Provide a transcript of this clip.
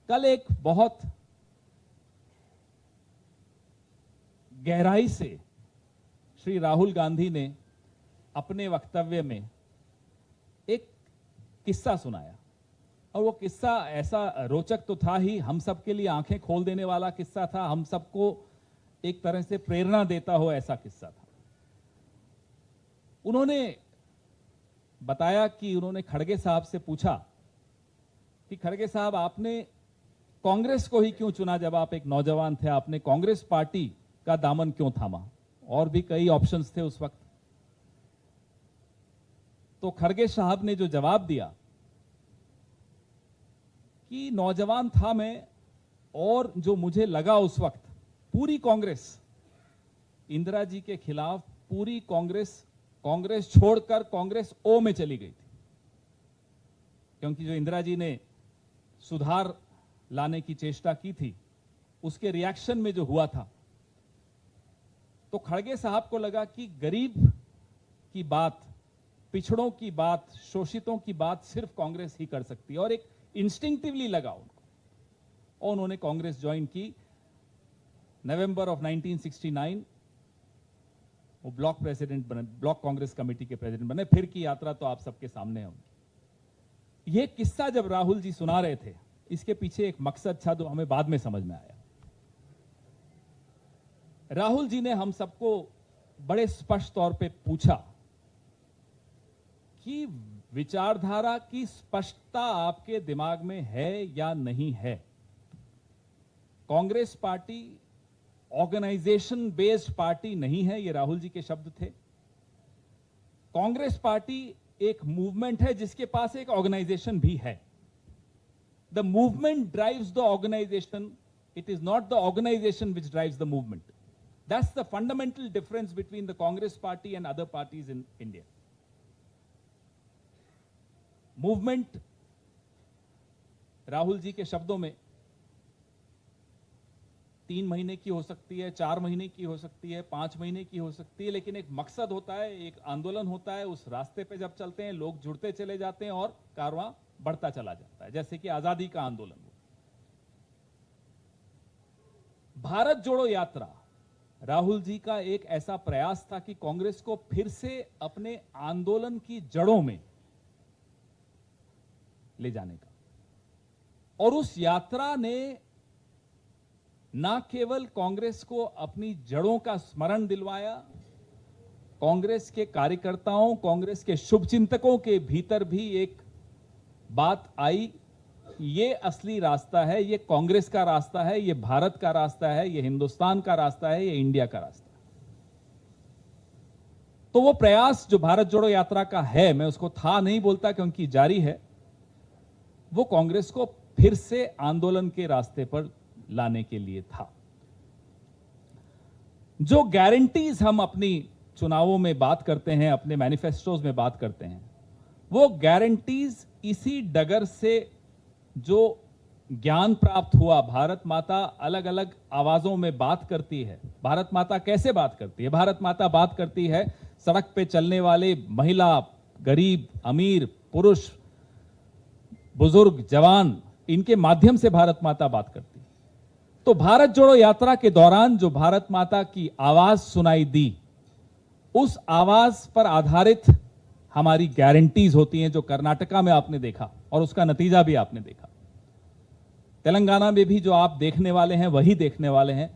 कल एक बहुत गहराई से श्री राहुल गांधी ने अपने वक्तव्य में एक किस्सा सुनाया, और वो किस्सा ऐसा रोचक तो था ही, हम सबके लिए आंखें खोल देने वाला किस्सा था, हम सबको एक तरह से प्रेरणा देता हो ऐसा किस्सा था। उन्होंने बताया कि उन्होंने खड़गे साहब से पूछा कि खड़गे साहब, आपने कांग्रेस को ही क्यों चुना? जब आप एक नौजवान थे, आपने कांग्रेस पार्टी का दामन क्यों थामा? और भी कई ऑप्शंस थे उस वक्त। तो खड़गे साहब ने जो जवाब दिया कि नौजवान था मैं, और जो मुझे लगा उस वक्त, पूरी कांग्रेस इंदिरा जी के खिलाफ, पूरी कांग्रेस छोड़कर कांग्रेस ओ में चली गई थी, क्योंकि जो इंदिरा जी ने सुधार लाने की चेष्टा की थी, उसके रिएक्शन में जो हुआ था, तो खड़गे साहब को लगा कि गरीब की बात, पिछड़ों की बात, शोषितों की बात सिर्फ कांग्रेस ही कर सकती है, और एक इंस्टिंक्टिवली लगा उनको, और उन्होंने कांग्रेस ज्वाइन की। नवंबर ऑफ 1969 वो ब्लॉक प्रेसिडेंट बने, ब्लॉक कांग्रेस कमेटी के प्रेसिडेंट बने। फिर की यात्रा तो आप सबके सामने है उनकी। ये किस्सा जब राहुल जी सुना रहे थे, इसके पीछे एक मकसद था जो हमें बाद में समझ में आया। राहुल जी ने हम सबको बड़े स्पष्ट तौर पे पूछा कि विचारधारा की स्पष्टता आपके दिमाग में है या नहीं है? Congress party organisation based party नहीं है, ये राहुल जी के शब्द थे। कांग्रेस पार्टी एक मूवमेंट है जिसके पास एक ऑर्गेनाइजेशन भी है। The movement drives the organisation, it is not the organisation which drives the movement. That's the fundamental difference between the Congress party and other parties in India. Movement Rahul ji के शब्दों में 3 महीने की हो सकती है, 4 महीने की हो सकती है, 5 महीने की हो सकती है, लेकिन एक मकसद होता है, एक आंदोलन होता है। उस रास्ते पे जब चलते हैं, लोग जुड़ते चले जाते हैं और कारवां बढ़ता चला जाता है, जैसे कि आजादी का आंदोलन हुआ। भारत जोड़ो यात्रा राहुल जी का एक ऐसा प्रयास था कि कांग्रेस को फिर से अपने आंदोलन की जड़ों में ले जाने का, और उस यात्रा ने ना केवल कांग्रेस को अपनी जड़ों का स्मरण दिलवाया, कांग्रेस के कार्यकर्ताओं, कांग्रेस के शुभचिंतकों के भीतर भी एक बात आई, ये असली रास्ता है, ये कांग्रेस का रास्ता है, ये भारत का रास्ता है, ये हिंदुस्तान का रास्ता है, ये इंडिया का रास्ता है। तो वो प्रयास जो भारत जोड़ो यात्रा का है, मैं उसको था नहीं बोलता क्योंकि जारी है, वो कांग्रेस को फिर से आंदोलन के रास्ते पर लाने के लिए था। जो गारंटीज हम अपनी चुनावों में बात करते हैं, अपने मैनिफेस्टोज में बात करते हैं, वो गारंटीज इसी डगर से जो ज्ञान प्राप्त हुआ। भारत माता अलग अलग आवाजों में बात करती है। भारत माता कैसे बात करती है? भारत माता बात करती है सड़क पे चलने वाले महिला, गरीब, अमीर, पुरुष, बुजुर्ग, जवान, इनके माध्यम से भारत माता बात करती है। तो भारत जोड़ो यात्रा के दौरान जो भारत माता की आवाज सुनाई दी, उस आवाज पर आधारित हमारी गारंटीज होती हैं, जो कर्नाटका में आपने देखा और उसका नतीजा भी आपने देखा। तेलंगाना में भी जो आप देखने वाले हैं वही देखने वाले हैं।